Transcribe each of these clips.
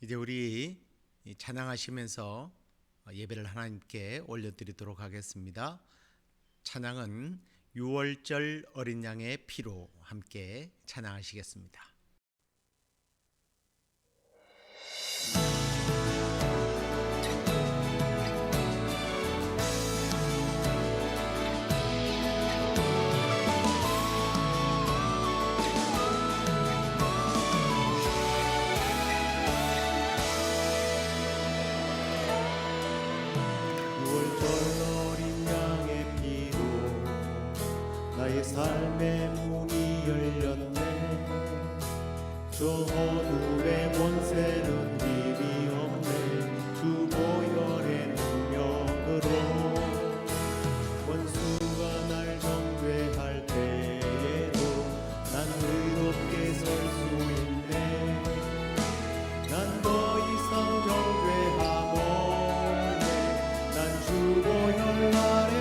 이제 우리 찬양하시면서 예배를 하나님께 올려드리도록 하겠습니다. 찬양은 6월절 어린 양의 피로 함께 찬양하시겠습니다. 나의 삶의 문이 열렸네. 저 어둠의 권세는 힘이 없네. 주 보혈의 능력으로 원수가 날 정죄할 때에도 난 의롭게 설 수 있네. 난 더 이상 정죄함 없네. 난 주 보혈 아래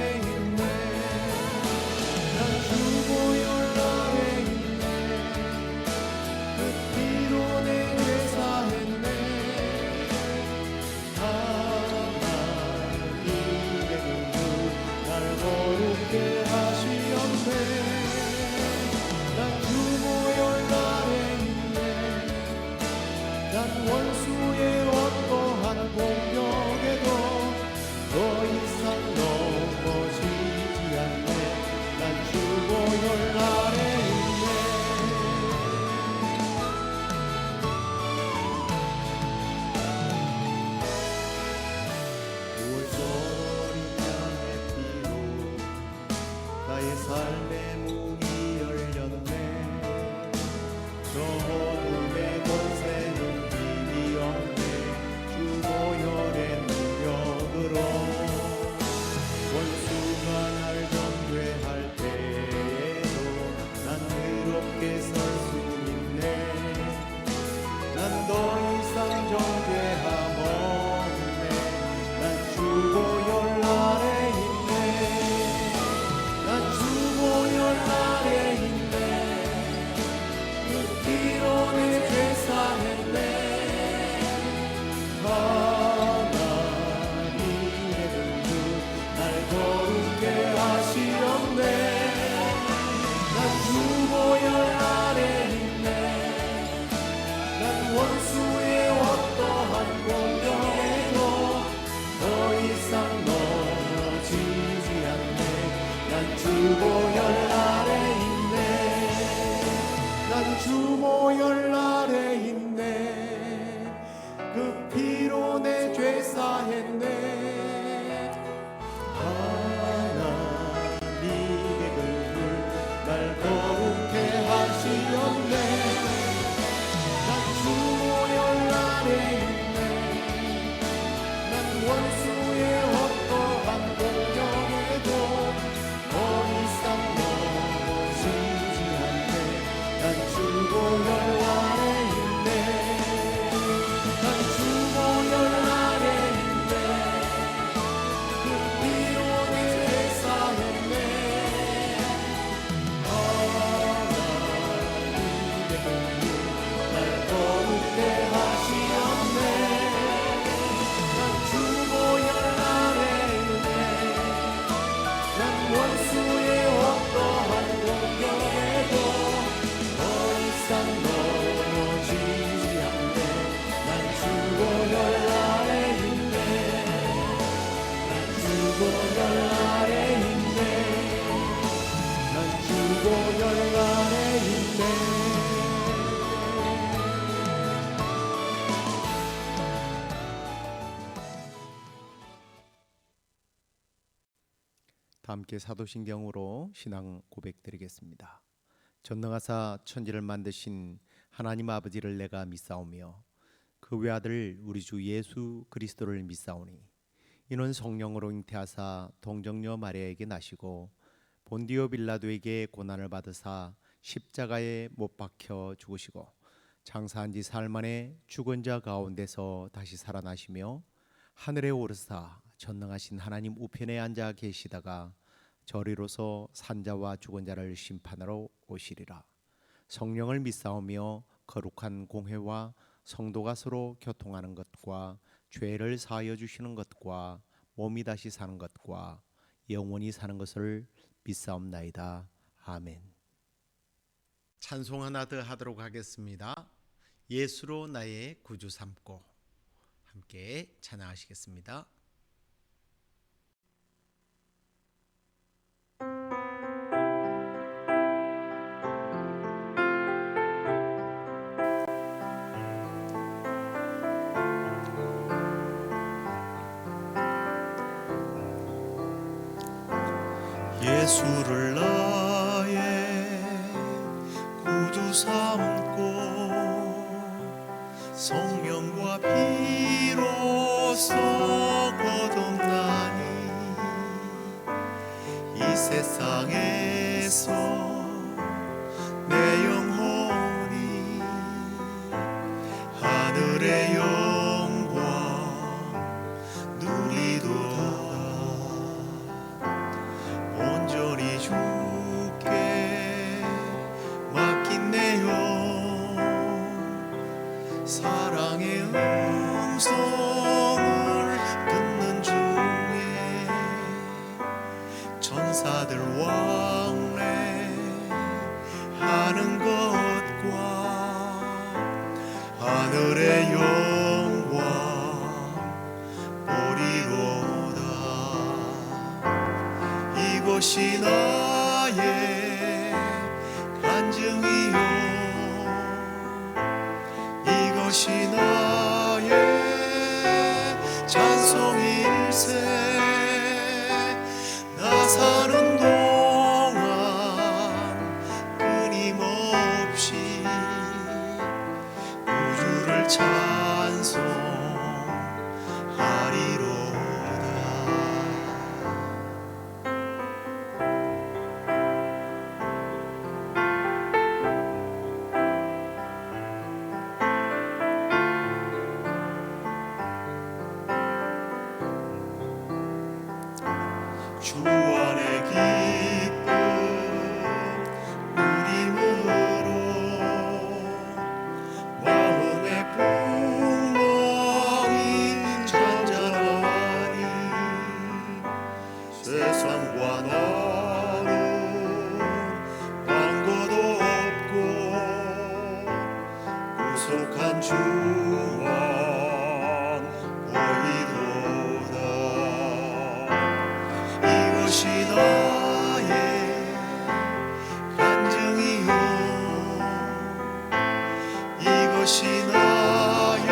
원수의 어떠한 공격에도 더 이상 넘어지지 않네. 난 주 보혈 아래 있네. 구원소린 양의 피로 나의 삶의 문이 열렸네. 저 어둠의 권세는 보혈의 능력으로 원수가 날 정죄할 때에도 난 의롭게 설 수 있네. 난 더 이상 정죄함 없네. 난 주 보혈 아래 있네. 난 주 보혈 아래 있네. 그 피로 내 죄 사했네. 원수의 어떠한 공격에도 더 이상 넘어지지 않네. 난 주 보혈 아래 있네. 난 주 보혈 아래 있네. 그 피로 내 죄 사했네. 하나님의 긍휼 날 거룩해 하시었네. 원수의 어떠한 공격에도 더 이상 넘어지지 않네. 난 주 보혈 아래 있네. 난 주 보혈 아래 있네. 그 피로 내 죄 사했네. 하나님의 긍휼 날 거룩해 하시었네. 원수의 어떠한 공격에도 더 이상 넘어지지 않네. 난 주 보혈 아래 있네. 난 주 보혈 아래 있네. 난 주 보혈 아래 있네. 함께 사도신경으로 신앙 고백드리겠습니다. 전능하사 천지를 만드신 하나님 아버지를 내가 믿사오며 그 외아들 우리 주 예수 그리스도를 믿사오니 이는 성령으로 잉태하사 동정녀 마리아에게 나시고 본디오 빌라도에게 고난을 받으사 십자가에 못 박혀 죽으시고 장사한 지 사흘 만에 죽은 자 가운데서 다시 살아나시며 하늘에 오르사 전능하신 하나님 우편에 앉아 계시다가 저리로서 산자와 죽은 자를 심판하러 오시리라. 성령을 믿사오며 거룩한 공회와 성도가 서로 교통하는 것과 죄를 사하여 주시는 것과 몸이 다시 사는 것과 영원히 사는 것을 믿사옵나이다. 아멘. 찬송 하나 더 하도록 하겠습니다. 예수로 나의 구주 삼고, 함께 찬양하시겠습니다. 예수를 나의 구주 삼고 성령과 피로써 거듭나니 이 세상에서 내 영혼이 하늘의 영광 누리도다. 온전히 주께 맡긴 내 영, 사랑의 음성을 듣는 중에 천사들 왕래하는 것과 하늘의 영광 보리로다. 이것이 나의 간증이요, 이것이 나의 찬송일세. 나 사는 동안 끊임없이 구주를 찬송하리로다. 주 안에 기쁨 누림으로 마음의 풍랑이 잔잔하니 세상과 나는 딴 것 없고 구속한 주만 보이도다. 이것이 나의 간증이요, 이것이 나의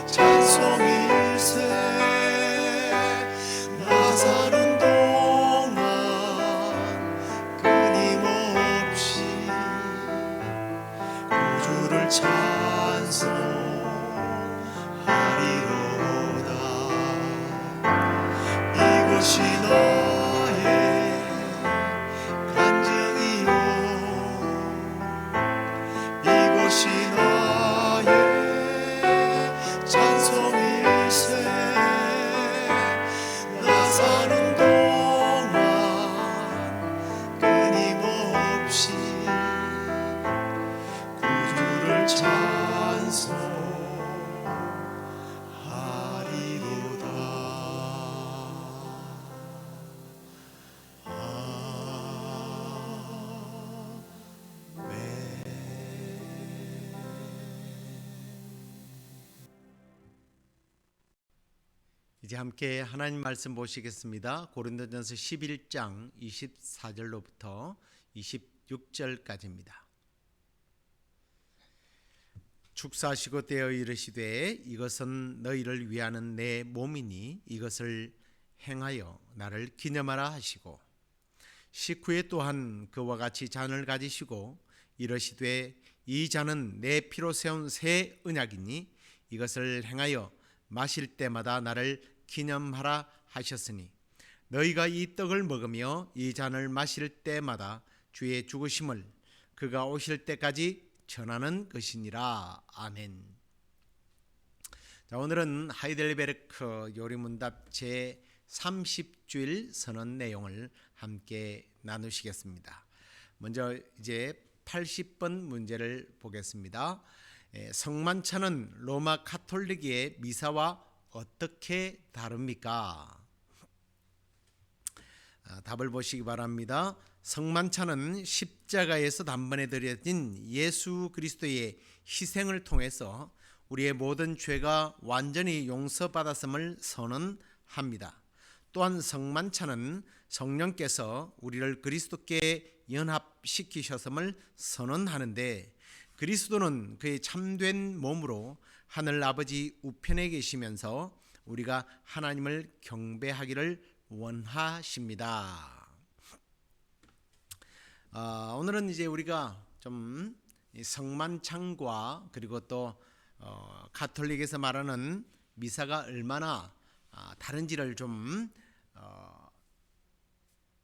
찬송일세. 나 사는 동안 끊임없이 구주를 찬송하리로다. 이것이 나의 간증이요, 이것이 나의 찬송일세. 나 사는 동안 끊임없이 구주를 찬송하리로다. 이제 함께 하나님 말씀 보시겠습니다. 고린도전서 11장 24절로부터 26절까지입니다. 축사하시고 떼어 이르시되 이것은 너희를 위하는 내 몸이니 이것을 행하여 나를 기념하라 하시고, 식후에 또한 그와 같이 잔을 가지시고 이르시되 이 잔은 내 피로 세운 새 언약이니 이것을 행하여 마실 때마다 나를 기념하라 하셨으니, 너희가 이 떡을 먹으며 이 잔을 마실 때마다 주의 죽으심을 그가 오실 때까지 전하는 것이니라. 아멘. 자, 오늘은 하이델베르크 요리문답 제 30주일 선언 내용을 함께 나누시겠습니다. 먼저 이제 80번 문제를 보겠습니다. 성만찬은 로마 가톨릭의 미사와 어떻게 다릅니까? 답을 보시기 바랍니다. 성만찬은 십자가에서 단번에 드려진 예수 그리스도의 희생을 통해서 우리의 모든 죄가 완전히 용서받았음을 선언합니다. 또한 성만찬은 성령께서 우리를 그리스도께 연합시키셨음을 선언하는데, 그리스도는 그의 참된 몸으로 하늘 아버지 우편에 계시면서 우리가 하나님을 경배하기를 원하십니다. 오늘은 이제 우리가 좀 성만찬과 그리고 또 가톨릭에서 말하는 미사가 얼마나 다른지를 좀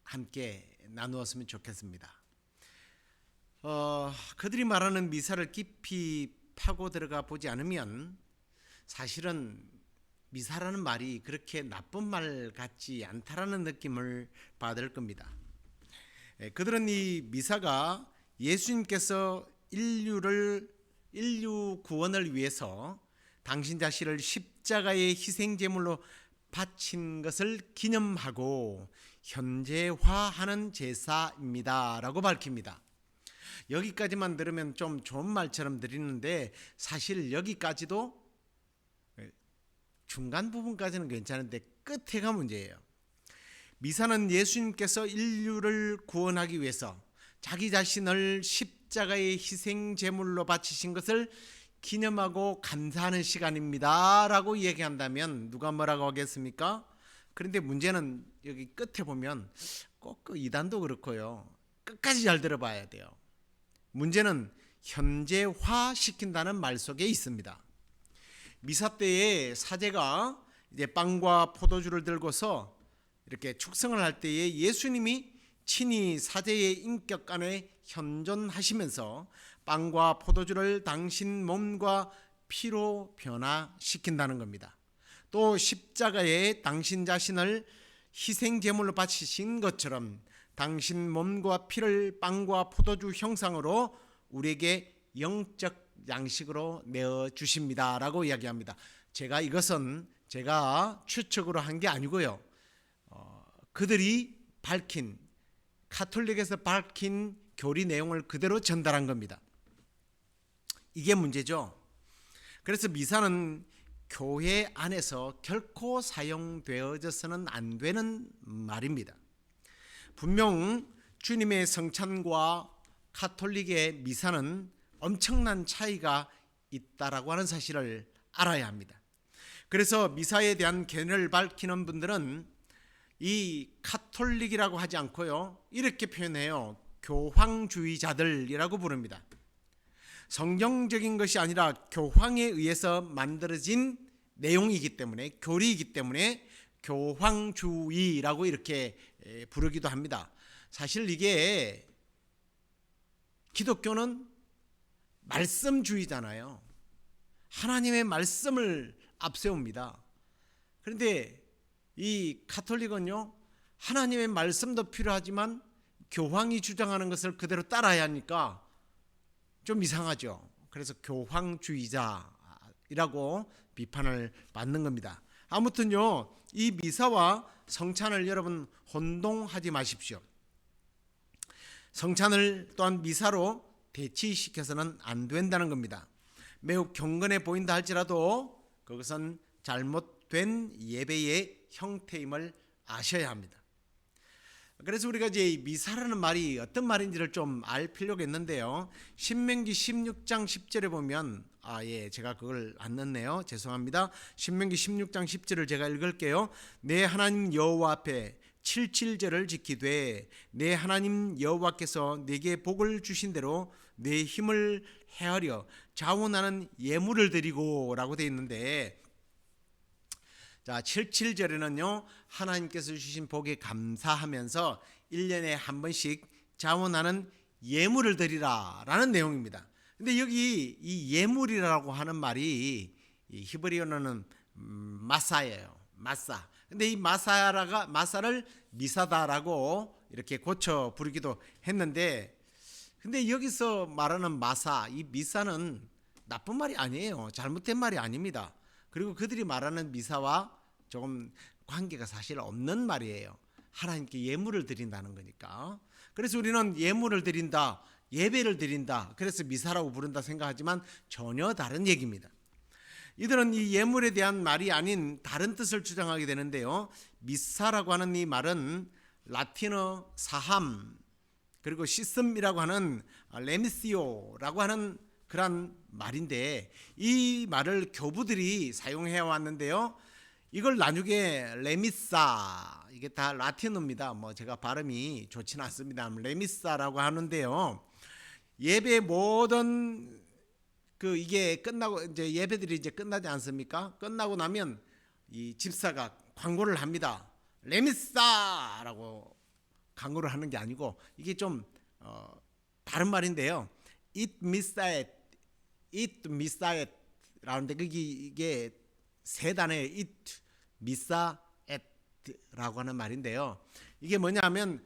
함께 나누었으면 좋겠습니다. 그들이 말하는 미사를 깊이 파고 들어가 보지 않으면 사실은 미사라는 말이 그렇게 나쁜 말 같지 않다라는 느낌을 받을 겁니다. 그들은 이 미사가 예수님께서 인류 구원을 위해서 당신 자신을 십자가의 희생제물로 바친 것을 기념하고 현재화하는 제사입니다 라고 밝힙니다. 여기까지만 들으면 좀 좋은 말처럼 들리는데, 사실 여기까지도 중간 부분까지는 괜찮은데 끝에가 문제예요. 미사는 예수님께서 인류를 구원하기 위해서 자기 자신을 십자가의 희생 제물로 바치신 것을 기념하고 감사하는 시간입니다 라고 이야기한다면 누가 뭐라고 하겠습니까? 그런데 문제는 여기 끝에 보면 꼭 그 이단도 그렇고요, 끝까지 잘 들어봐야 돼요. 문제는 현재화시킨다는 말 속에 있습니다. 미사 때에 사제가 이제 빵과 포도주를 들고서 이렇게 축성을 할 때에 예수님이 친히 사제의 인격 안에 현존하시면서 빵과 포도주를 당신 몸과 피로 변화시킨다는 겁니다. 또 십자가에 당신 자신을 희생 제물로 바치신 것처럼 당신 몸과 피를 빵과 포도주 형상으로 우리에게 영적 양식으로 내어 주십니다 라고 이야기합니다. 이것은 제가 추측으로 한 게 아니고요, 그들이 밝힌, 가톨릭에서 밝힌 교리 내용을 그대로 전달한 겁니다. 이게 문제죠. 그래서 미사는 교회 안에서 결코 사용되어져서는 안 되는 말입니다. 분명 주님의 성찬과 가톨릭의 미사는 엄청난 차이가 있다라고 하는 사실을 알아야 합니다. 그래서 미사에 대한 견해를 밝히는 분들은 이 가톨릭이라고 하지 않고요, 이렇게 표현해요. 교황주의자들이라고 부릅니다. 성경적인 것이 아니라 교황에 의해서 만들어진 내용이기 때문에, 교리이기 때문에 교황주의라고 이렇게 부르기도 합니다. 사실 이게 기독교는 말씀주의잖아요. 하나님의 말씀을 앞세웁니다. 그런데 이 가톨릭은요, 하나님의 말씀도 필요하지만 교황이 주장하는 것을 그대로 따라야 하니까 좀 이상하죠. 그래서 교황주의자라고 비판을 받는 겁니다. 아무튼요, 이 미사와 성찬을 여러분 혼동하지 마십시오. 성찬을 또한 미사로 대치시켜서는 안 된다는 겁니다. 매우 경건해 보인다 할지라도 그것은 잘못된 예배의 형태임을 아셔야 합니다. 그래서 우리가 이제 미사라는 말이 어떤 말인지를 좀 알 필요가 있는데요. 신명기 16장 10절에 보면 제가 그걸 안 넣었네요. 죄송합니다. 신명기 16장 10절을 제가 읽을게요. 내 하나님 여호와 앞에 칠칠절을 지키되 내 하나님 여호와께서 내게 복을 주신 대로 내 힘을 헤아려 자원하는 예물을 드리고 라고 되어 있는데, 자, 77절에는요, 하나님께서 주신 복에 감사하면서 1년에 한 번씩 자원하는 예물을 드리라 라는 내용입니다. 근데 여기 이 예물이라고 하는 말이 이 히브리어로는 마사예요. 마사. 근데 이 마사를 미사다라고 이렇게 고쳐 부르기도 했는데, 근데 여기서 말하는 마사, 이 미사는 나쁜 말이 아니에요. 잘못된 말이 아닙니다. 그리고 그들이 말하는 미사와 조금 관계가 사실 없는 말이에요. 하나님께 예물을 드린다는 거니까. 그래서 우리는 예물을 드린다, 예배를 드린다, 그래서 미사라고 부른다 생각하지만 전혀 다른 얘기입니다. 이들은 이 예물에 대한 말이 아닌 다른 뜻을 주장하게 되는데요. 미사라고 하는 이 말은 라틴어 사함, 그리고 시슴이라고 하는 레미시오라고 하는 그런 말인데, 이 말을 교부들이 사용해 왔는데요. 이걸 나중에 레미사, 이게 다 라틴어입니다. 뭐 제가 발음이 좋지는 않습니다. 레미사라고 하는데요. 예배 모든 이게 끝나고 이제 예배들이 이제 끝나지 않습니까? 끝나고 나면 이 집사가 광고를 합니다. 레미사라고 광고를 하는 게 아니고, 이게 좀 다른 말인데요. It Missa 라는데 이게 세 단어의 It Missa 라고 하는 말인데요. 이게 뭐냐면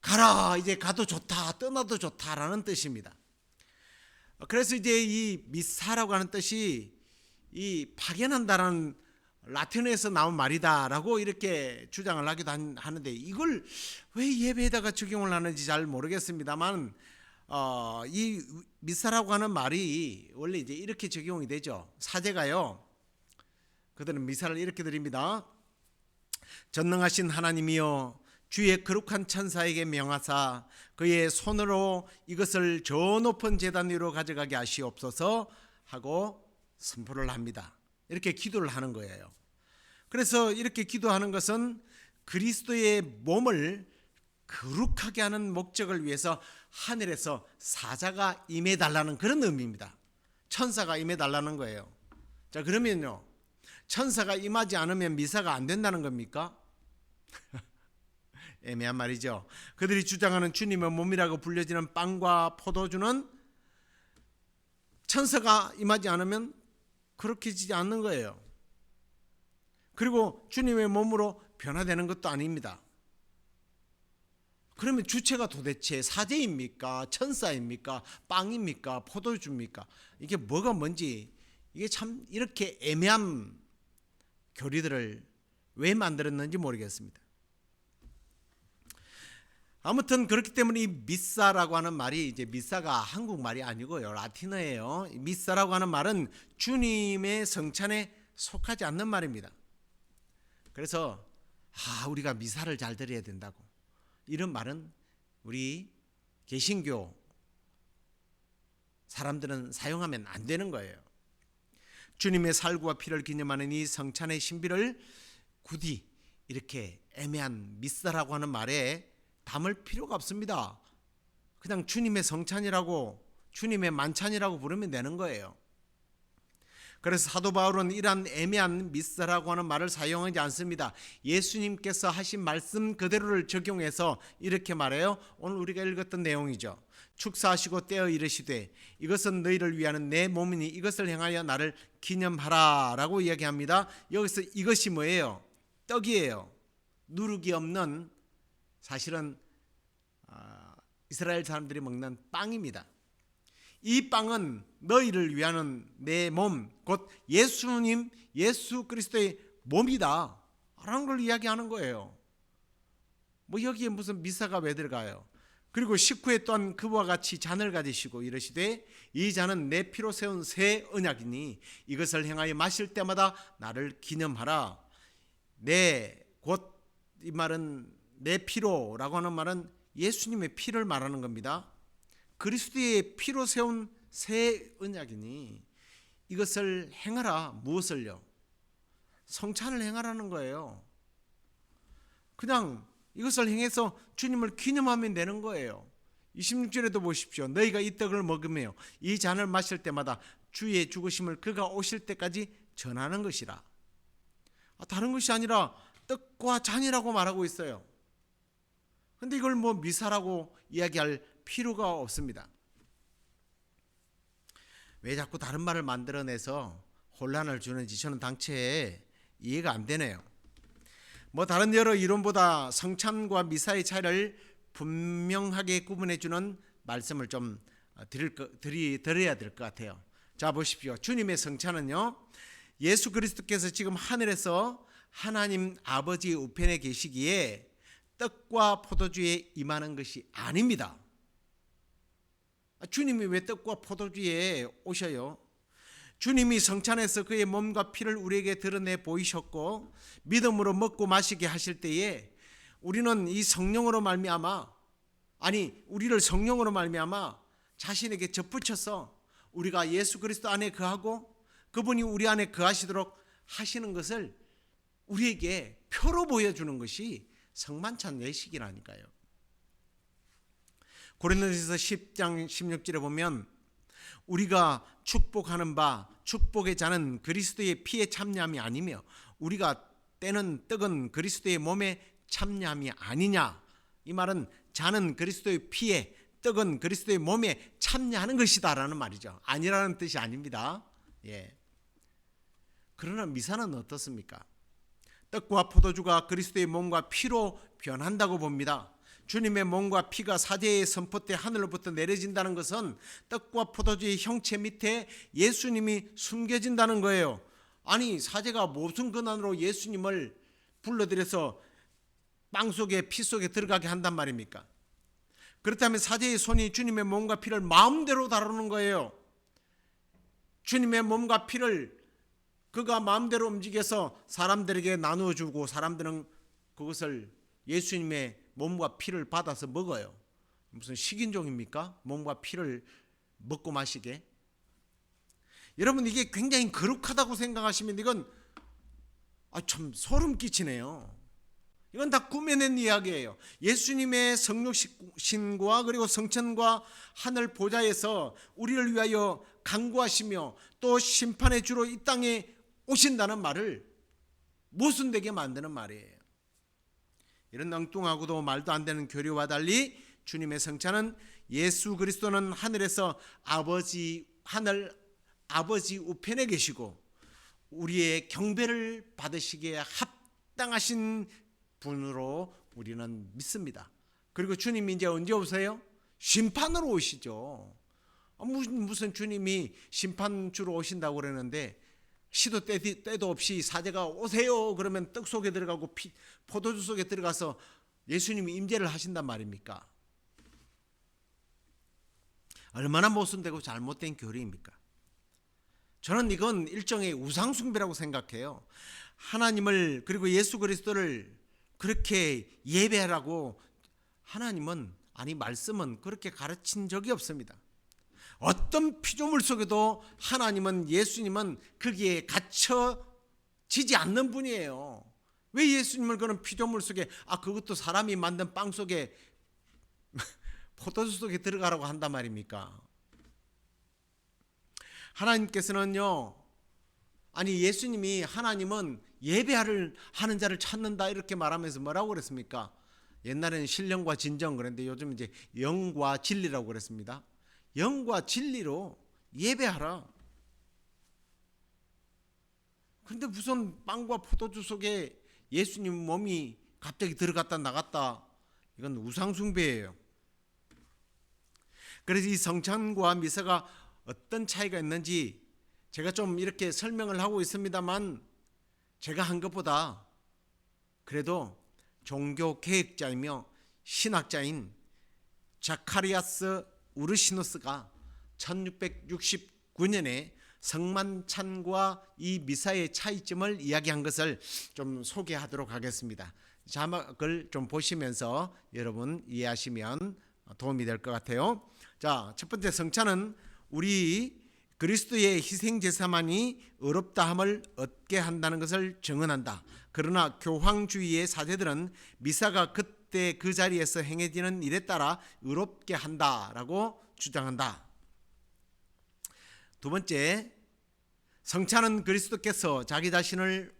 가라, 이제 가도 좋다, 떠나도 좋다라는 뜻입니다. 그래서 이제 이 미사라고 하는 뜻이 이 파견한다라는 라틴어에서 나온 말이다라고 이렇게 주장을 하기도 하는데, 이걸 왜 예배에다가 적용을 하는지 잘 모르겠습니다만, 이 미사라고 하는 말이 원래 이제 이렇게 적용이 되죠. 사제가요, 그들은 미사를 이렇게 드립니다. 전능하신 하나님이여, 주의 거룩한 천사에게 명하사 그의 손으로 이것을 저 높은 제단 위로 가져가게 하시옵소서 하고 선포를 합니다. 이렇게 기도를 하는 거예요. 그래서 이렇게 기도하는 것은 그리스도의 몸을 거룩하게 하는 목적을 위해서 하늘에서 사자가 임해달라는 그런 의미입니다. 천사가 임해달라는 거예요. 자, 그러면요, 천사가 임하지 않으면 미사가 안 된다는 겁니까? 애매한 말이죠. 그들이 주장하는 주님의 몸이라고 불려지는 빵과 포도주는 천사가 임하지 않으면 그렇게 지지 않는 거예요. 그리고 주님의 몸으로 변화되는 것도 아닙니다. 그러면 주체가 도대체 사제입니까? 천사입니까? 빵입니까? 포도주입니까? 이게 뭐가 뭔지, 이게 참 이렇게 애매한 교리들을 왜 만들었는지 모르겠습니다. 아무튼 그렇기 때문에 이 미사라고 하는 말이, 이제 미사가 한국말이 아니고요, 라틴어예요. 미사라고 하는 말은 주님의 성찬에 속하지 않는 말입니다. 그래서 우리가 미사를 잘 드려야 된다고, 이런 말은 우리 개신교 사람들은 사용하면 안 되는 거예요. 주님의 살구와 피를 기념하는 이 성찬의 신비를 굳이 이렇게 애매한 미사라고 하는 말에 담을 필요가 없습니다. 그냥 주님의 성찬이라고, 주님의 만찬이라고 부르면 되는 거예요. 그래서 사도 바울은 이러한 애매한 미사라고 하는 말을 사용하지 않습니다. 예수님께서 하신 말씀 그대로를 적용해서 이렇게 말해요. 오늘 우리가 읽었던 내용이죠. 축사하시고 떼어 이르시되 이것은 너희를 위하는 내 몸이니 이것을 행하여 나를 기념하라 라고 이야기합니다. 여기서 이것이 뭐예요? 떡이에요. 누룩이 없는, 사실은 이스라엘 사람들이 먹는 빵입니다. 이 빵은 너희를 위하는 내 몸, 곧 예수님, 예수 그리스도의 몸이다 라는 걸 이야기하는 거예요. 뭐 여기에 무슨 미사가 왜 들어가요? 그리고 19회 또한 그와 같이 잔을 가지시고 이르시되 이 잔은 내 피로 세운 새 언약이니 이것을 행하여 마실 때마다 나를 기념하라. 곧 이 말은 내 피로라고 하는 말은 예수님의 피를 말하는 겁니다. 그리스도의 피로 세운 새 언약이니 이것을 행하라. 무엇을요? 성찬을 행하라는 거예요. 그냥 이것을 행해서 주님을 기념하면 되는 거예요. 26절에도 보십시오. 너희가 이 떡을 먹으며 이 잔을 마실 때마다 주의 죽으심을 그가 오실 때까지 전하는 것이라. 다른 것이 아니라 떡과 잔이라고 말하고 있어요. 근데 이걸 뭐 미사라고 이야기할 필요가 없습니다. 왜 자꾸 다른 말을 만들어내서 혼란을 주는지 저는 당최 이해가 안 되네요. 뭐 다른 여러 이론보다 성찬과 미사의 차이를 분명하게 구분해 주는 말씀을 좀 드려야 될 것 같아요. 자, 보십시오. 주님의 성찬은요, 예수 그리스도께서 지금 하늘에서 하나님 아버지 우편에 계시기에 떡과 포도주에 임하는 것이 아닙니다. 주님이 왜 떡과 포도주에 오셔요? 주님이 성찬에서 그의 몸과 피를 우리에게 드러내 보이셨고 믿음으로 먹고 마시게 하실 때에 우리는 이 성령으로 말미암아, 우리를 성령으로 말미암아 자신에게 접붙여서 우리가 예수 그리스도 안에 거하고 그분이 우리 안에 거하시도록 하시는 것을 우리에게 표로 보여주는 것이 성만찬 예식이라니까요. 고린도전서 10장 16절에 보면 우리가 축복하는 바 축복의 잔은 그리스도의 피에 참여함이 아니며 우리가 떼는 떡은 그리스도의 몸에 참여함이 아니냐. 이 말은 잔은 그리스도의 피에, 떡은 그리스도의 몸에 참여하는 것이다라는 말이죠. 아니라는 뜻이 아닙니다. 예. 그러나 미사는 어떻습니까? 떡과 포도주가 그리스도의 몸과 피로 변한다고 봅니다. 주님의 몸과 피가 사제의 선포 때 하늘로부터 내려진다는 것은 떡과 포도주의 형체 밑에 예수님이 숨겨진다는 거예요. 아니, 사제가 무슨 권한으로 예수님을 불러들여서 빵 속에 피 속에 들어가게 한단 말입니까? 그렇다면 사제의 손이 주님의 몸과 피를 마음대로 다루는 거예요. 주님의 몸과 피를 그가 마음대로 움직여서 사람들에게 나누어 주고 사람들은 그것을 예수님의 몸과 피를 받아서 먹어요. 무슨 식인종입니까? 몸과 피를 먹고 마시게. 여러분, 이게 굉장히 거룩하다고 생각하시면 이건 참 소름 끼치네요. 이건 다 꾸며낸 이야기예요. 예수님의 성육신과 그리고 성천과 하늘 보좌에서 우리를 위하여 간구하시며 또 심판의 주로 이 땅에 오신다는 말을 모순되게 만드는 말이에요. 이런 엉뚱하고도 말도 안 되는 교리와 달리 주님의 성찬은 예수 그리스도는 하늘에서 하늘 아버지 우편에 계시고 우리의 경배를 받으시기에 합당하신 분으로 우리는 믿습니다. 그리고 주님이 이제 언제 오세요? 심판으로 오시죠. 무슨 주님이 심판주로 오신다고 그러는데 시도 때도 없이 사제가 오세요 그러면 떡 속에 들어가고 포도주 속에 들어가서 예수님이 임재를 하신단 말입니까? 얼마나 모순되고 잘못된 교리입니까? 저는 이건 일종의 우상숭배라고 생각해요. 하나님을 그리고 예수 그리스도를 그렇게 예배하라고 말씀은 그렇게 가르친 적이 없습니다. 어떤 피조물 속에도 예수님은 거기에 갇혀지지 않는 분이에요. 왜 예수님을 그런 피조물 속에 그것도 사람이 만든 빵 속에 포도주 속에 들어가라고 한단 말입니까? 예수님이 하나님은 예배하는 자를 찾는다 이렇게 말하면서 뭐라고 그랬습니까? 옛날에는 신령과 진정 그랬는데 요즘 이제 영과 진리라고 그랬습니다. 영과 진리로 예배하라. 그런데 무슨 빵과 포도주 속에 예수님 몸이 갑자기 들어갔다 나갔다, 이건 우상숭배예요. 그래서 이 성찬과 미사가 어떤 차이가 있는지 제가 좀 이렇게 설명을 하고 있습니다만, 제가 한 것보다 그래도 종교 개혁자이며 신학자인 자카리아스 우르시누스가 1669년에 성만찬과 이 미사의 차이점을 이야기한 것을 좀 소개하도록 하겠습니다. 자막을 좀 보시면서 여러분 이해하시면 도움이 될 것 같아요. 자, 첫 번째, 성찬은 우리 그리스도의 희생제사만이 의롭다함을 얻게 한다는 것을 증언한다. 그러나 교황주의의 사제들은 미사가 그때 그 자리에서 행해지는 일에 따라 의롭게 한다라고 주장한다. 두 번째, 성찬은 그리스도께서 자기 자신을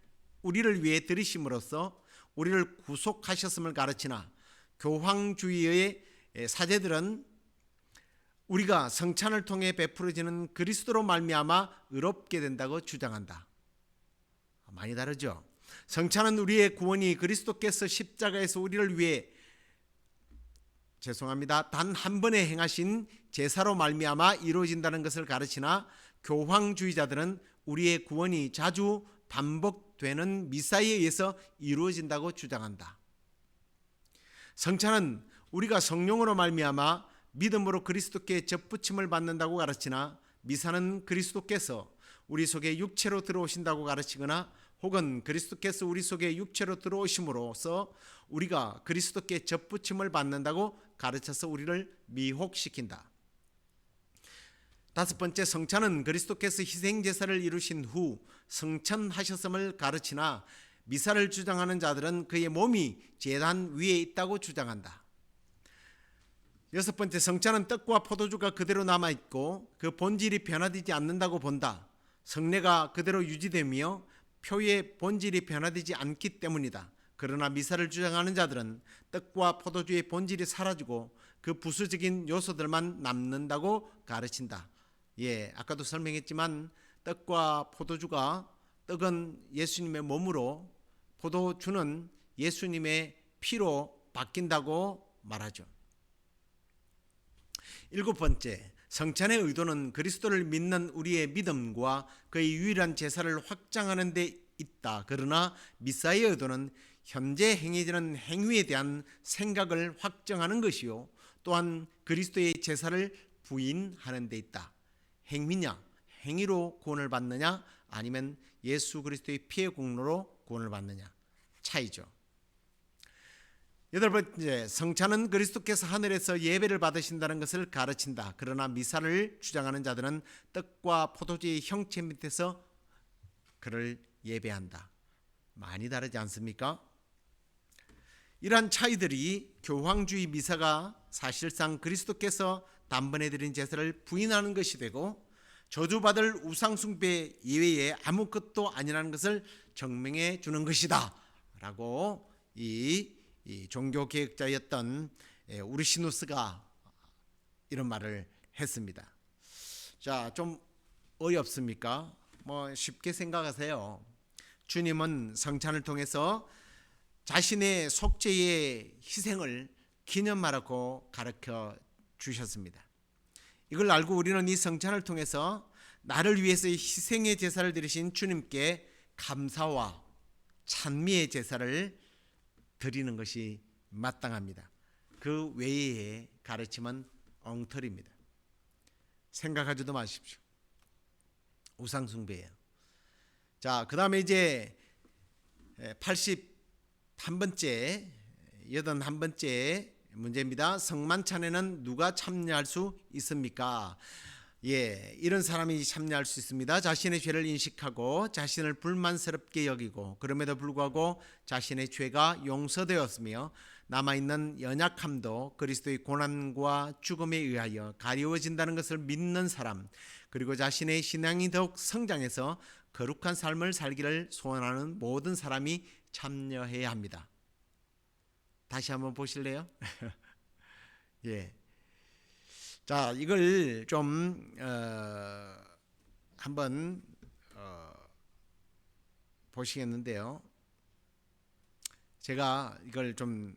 우리를 위해 들이심으로써 우리를 구속하셨음을 가르치나, 교황주의의 사제들은 우리가 성찬을 통해 베풀어지는 그리스도로 말미암아 의롭게 된다고 주장한다. 많이 다르죠? 성찬은 우리의 구원이 그리스도께서 십자가에서 우리를 위해 단 한 번에 행하신 제사로 말미암아 이루어진다는 것을 가르치나, 교황주의자들은 우리의 구원이 자주 반복되는 미사에 의해서 이루어진다고 주장한다. 성찬은 우리가 성령으로 말미암아 믿음으로 그리스도께 접붙임을 받는다고 가르치나, 미사는 그리스도께서 우리 속에 육체로 들어오신다고 가르치거나, 혹은 그리스도께서 우리 속에 육체로 들어오심으로써 우리가 그리스도께 접붙임을 받는다고 가르쳐서 우리를 미혹시킨다. 다섯 번째, 성찬은 그리스도께서 희생제사를 이루신 후 성천하셨음을 가르치나, 미사를 주장하는 자들은 그의 몸이 제단 위에 있다고 주장한다. 여섯 번째, 성찬은 떡과 포도주가 그대로 남아있고 그 본질이 변화되지 않는다고 본다. 성례가 그대로 유지되며 표의 본질이 변화되지 않기 때문이다. 그러나 미사를 주장하는 자들은 떡과 포도주의 본질이 사라지고 그 부수적인 요소들만 남는다고 가르친다. 아까도 설명했지만 떡과 포도주가, 떡은 예수님의 몸으로, 포도주는 예수님의 피로 바뀐다고 말하죠. 일곱 번째, 성찬의 의도는 그리스도를 믿는 우리의 믿음과 그의 유일한 제사를 확장하는 데 있다. 그러나 미사의 의도는 현재 행해지는 행위에 대한 생각을 확정하는 것이요, 또한 그리스도의 제사를 부인하는 데 있다. 행위냐, 행위로 구원을 받느냐, 아니면 예수 그리스도의 피의 공로로 구원을 받느냐, 차이죠. 여덟 번째, 성찬은 그리스도께서 하늘에서 예배를 받으신다는 것을 가르친다. 그러나 미사를 주장하는 자들은 떡과 포도주의 형체 밑에서 그를 예배한다. 많이 다르지 않습니까? 이러한 차이들이 교황주의 미사가 사실상 그리스도께서 단번에 드린 제사를 부인하는 것이 되고, 저주받을 우상숭배 이외에 아무것도 아니라는 것을 증명해 주는 것이다 라고 이 종교개혁자였던 우르시누스가 이런 말을 했습니다. 자, 좀 어이없습니까? 쉽게 생각하세요. 주님은 성찬을 통해서 자신의 속죄의 희생을 기념하라고 가르쳐 주셨습니다. 이걸 알고 우리는 이 성찬을 통해서 나를 위해서 희생의 제사를 드리신 주님께 감사와 찬미의 제사를 드리는 것이 마땅합니다. 그 외의 가르침은 엉터리입니다. 생각하지도 마십시오. 우상숭배예요. 자, 그 다음에 이제 81번째, 81번째 문제입니다. 성만찬에는 누가 참여할 수 있습니까? 이런 사람이 참여할 수 있습니다. 자신의 죄를 인식하고 자신을 불만스럽게 여기고, 그럼에도 불구하고 자신의 죄가 용서되었으며 남아있는 연약함도 그리스도의 고난과 죽음에 의하여 가리워진다는 것을 믿는 사람, 그리고 자신의 신앙이 더욱 성장해서 거룩한 삶을 살기를 소원하는 모든 사람이 참여해야 합니다. 다시 한번 보실래요? 자, 이걸 좀 한번 보시겠는데요. 제가 이걸 좀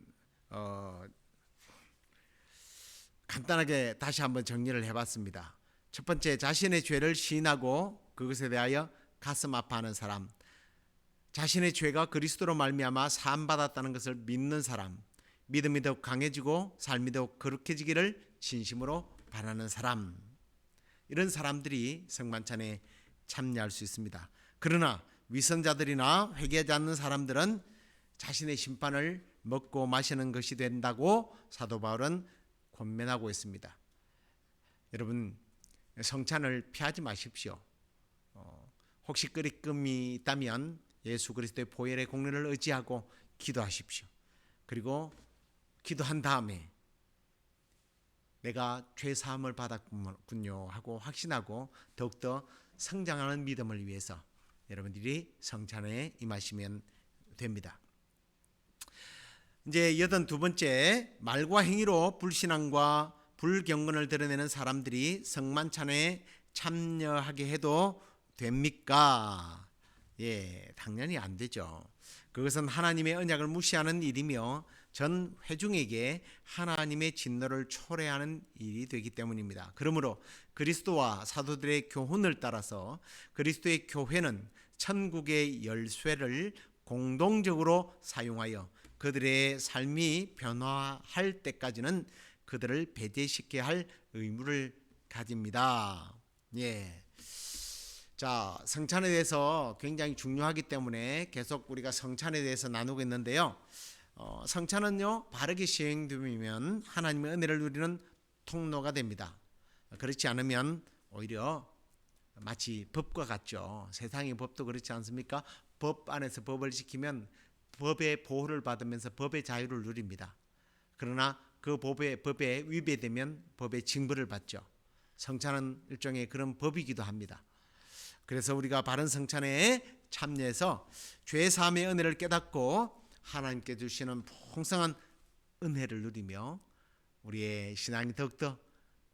간단하게 다시 한번 정리를 해봤습니다. 첫 번째, 자신의 죄를 시인하고 그것에 대하여 가슴 아파하는 사람, 자신의 죄가 그리스도로 말미암아 사함 받았다는 것을 믿는 사람, 믿음이 더욱 강해지고 삶이 더욱 거룩해지기를 진심으로 바라는 사람, 이런 사람들이 성만찬에 참여할 수 있습니다. 그러나 위선자들이나 회개하지 않는 사람들은 자신의 심판을 먹고 마시는 것이 된다고 사도 바울은 권면하고 있습니다. 여러분, 성찬을 피하지 마십시오. 혹시 끄리낌이 있다면 예수 그리스도의 보혈의 공로를 의지하고 기도하십시오. 그리고 기도한 다음에 내가 죄 사함을 받았군요 하고 확신하고 더욱더 성장하는 믿음을 위해서 여러분들이 성찬에 임하시면 됩니다. 이제 82번째, 말과 행위로 불신앙과 불경건을 드러내는 사람들이 성만찬에 참여하게 해도 됩니까? 당연히 안 되죠. 그것은 하나님의 언약을 무시하는 일이며 전 회중에게 하나님의 진노를 초래하는 일이 되기 때문입니다. 그러므로 그리스도와 사도들의 교훈을 따라서 그리스도의 교회는 천국의 열쇠를 공동적으로 사용하여 그들의 삶이 변화할 때까지는 그들을 배제시켜야 할 의무를 가집니다. 예. 자, 성찬에 대해서 굉장히 중요하기 때문에 계속 우리가 성찬에 대해서 나누고 있는데요. 성찬은요, 바르게 시행되면 하나님의 은혜를 누리는 통로가 됩니다. 그렇지 않으면 오히려 마치 법과 같죠. 세상의 법도 그렇지 않습니까? 법 안에서 법을 지키면 법의 보호를 받으면서 법의 자유를 누립니다. 그러나 그 법에 위배되면 법의 징벌을 받죠. 성찬은 일종의 그런 법이기도 합니다. 그래서 우리가 바른 성찬에 참여해서 죄 사함의 은혜를 깨닫고 하나님께 주시는 풍성한 은혜를 누리며 우리의 신앙이 더욱더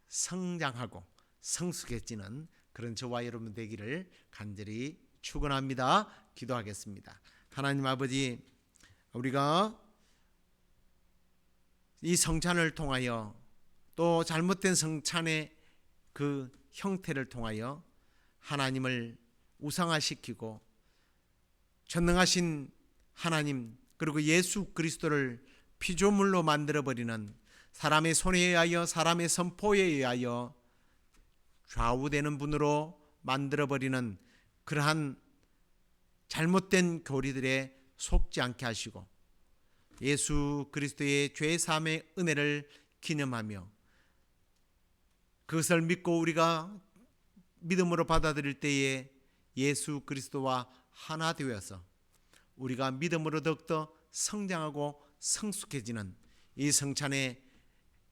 성장하고 성숙해지는 그런 저와 여러분 되기를 간절히 축원합니다. 기도하겠습니다. 하나님 아버지, 우리가 이 성찬을 통하여 또 잘못된 성찬의 그 형태를 통하여 하나님을 우상화시키고 전능하신 하나님 그리고 예수 그리스도를 피조물로 만들어버리는 사람의 손에 의하여 사람의 선포에 의하여 좌우되는 분으로 만들어버리는 그러한 잘못된 교리들에 속지 않게 하시고 예수 그리스도의 죄 사함의 은혜를 기념하며 그것을 믿고 우리가 믿음으로 받아들일 때에 예수 그리스도와 하나 되어서 우리가 믿음으로 더욱더 성장하고 성숙해지는 이 성찬에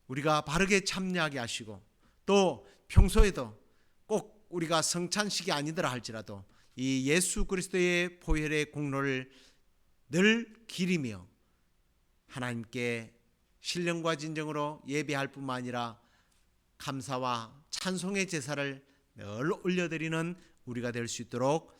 우리가 바르게 참여하게 하시고 또 평소에도 꼭 우리가 성찬식이 아니더라 할지라도 이 예수 그리스도의 보혈의 공로를 늘 기리며 하나님께 신령과 진정으로 예배할 뿐만 아니라 감사와 찬송의 제사를 늘 올려드리는 우리가 될 수 있도록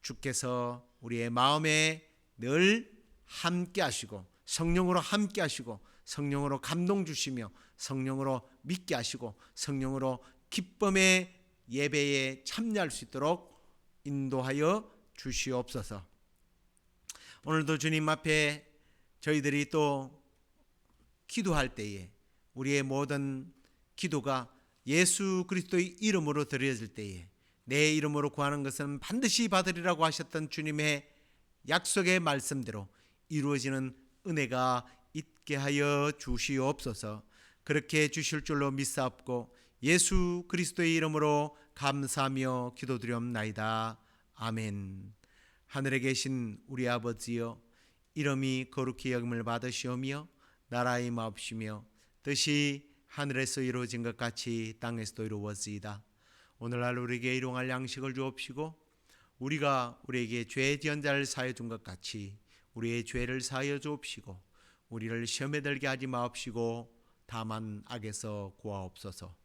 주께서 우리의 마음에 늘 함께 하시고 성령으로 함께 하시고 성령으로 감동 주시며 성령으로 믿게 하시고 성령으로 기쁨의 예배에 참여할 수 있도록 인도하여 주시옵소서. 오늘도 주님 앞에 저희들이 또 기도할 때에 우리의 모든 기도가 예수 그리스도의 이름으로 드려질 때에 내 이름으로 구하는 것은 반드시 받으리라고 하셨던 주님의 약속의 말씀대로 이루어지는 은혜가 있게 하여 주시옵소서. 그렇게 주실 줄로 믿사옵고 예수 그리스도의 이름으로 감사하며 기도드리옵나이다. 아멘. 하늘에 계신 우리 아버지여, 이름이 거룩히 여김을 받으시오며 나라의 마옵시며 뜻이 하늘에서 이루어진 것 같이 땅에서도 이루어지이다. 오늘날 우리에게 일용할 양식을 주옵시고 우리가 우리에게 죄 지은 자를 사하여 준 것 같이 우리의 죄를 사하여 주옵시고 우리를 시험에 들게 하지 마옵시고 다만 악에서 구하옵소서.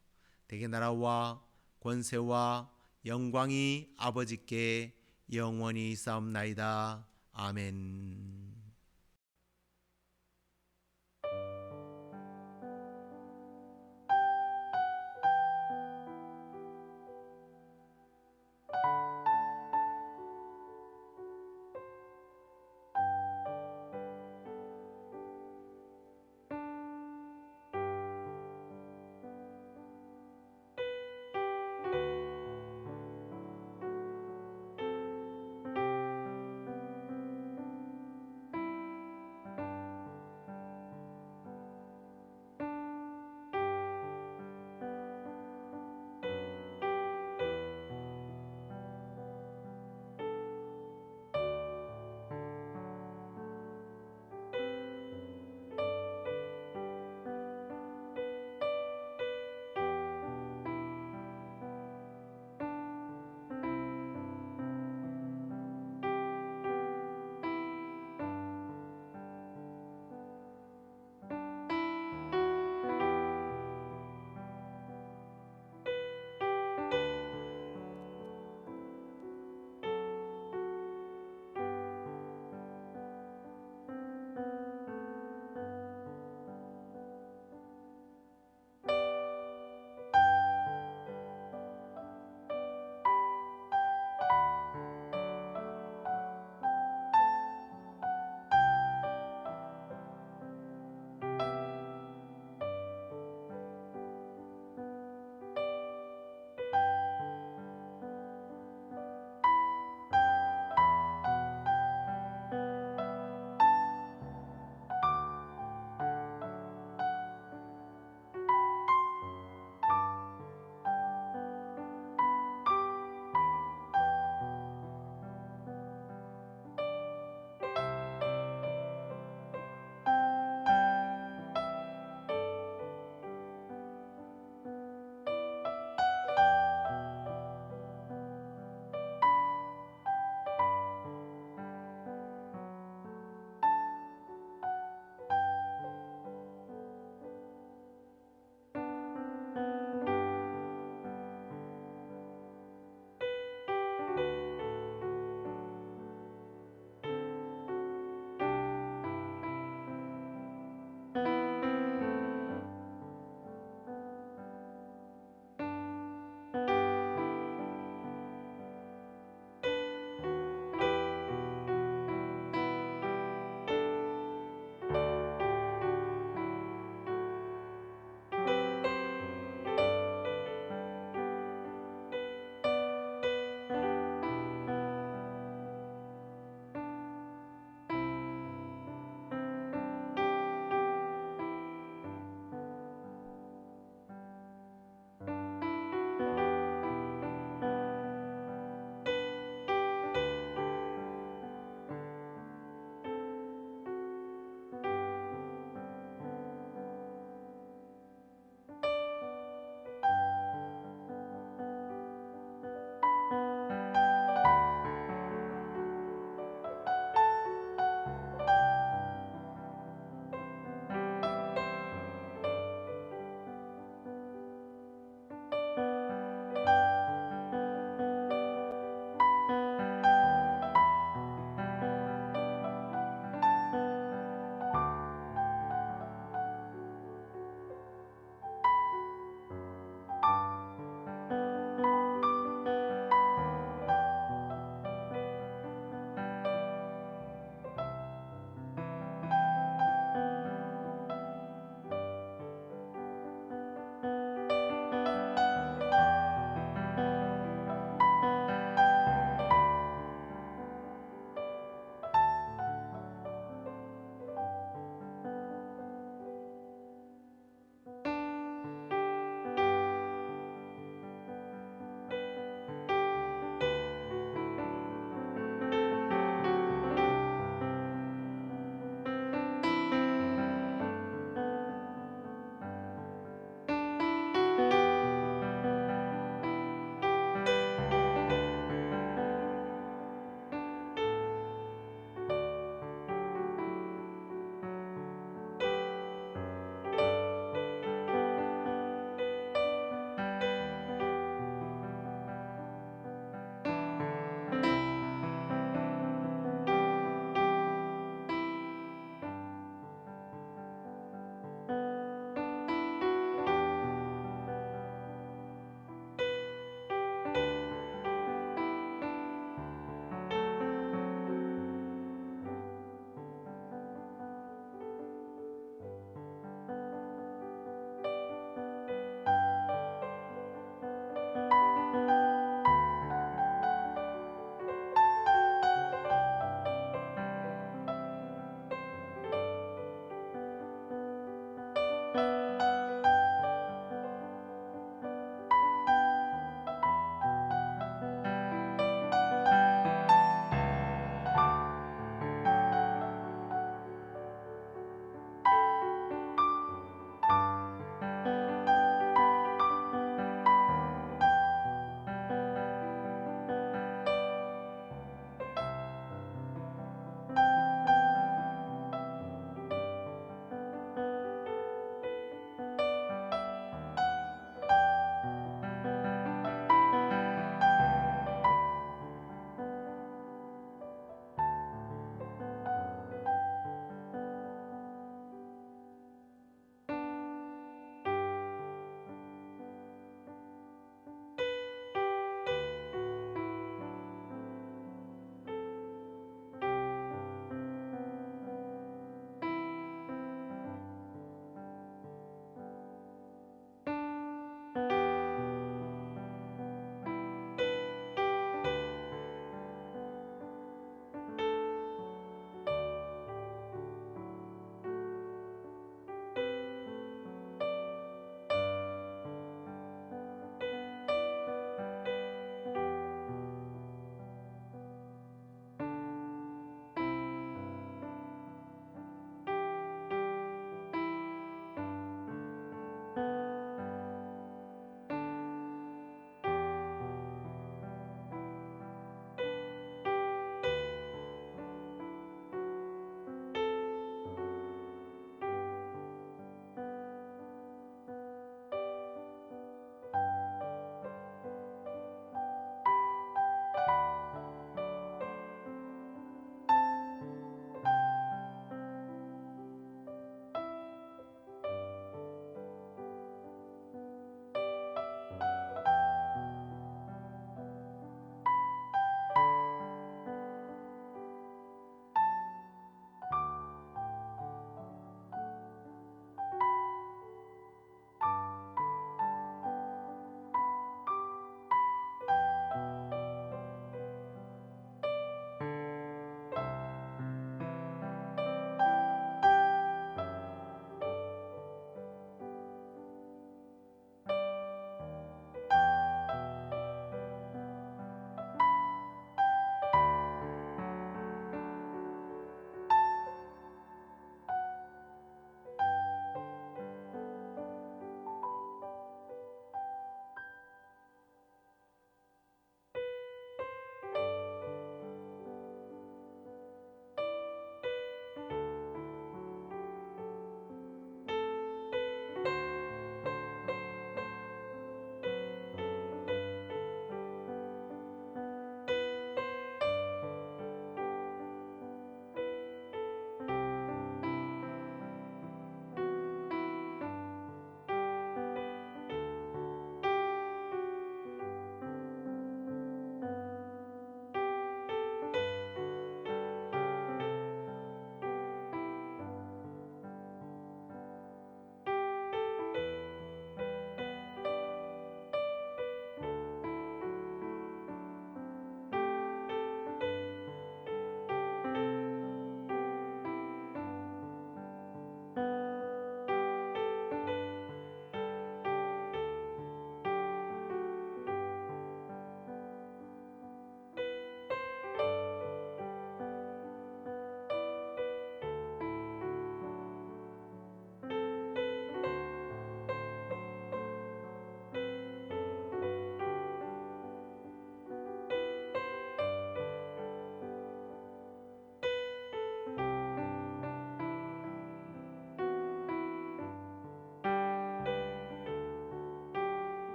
대개 나라와 권세와 영광이 아버지께 영원히 있사옵나이다. 아멘.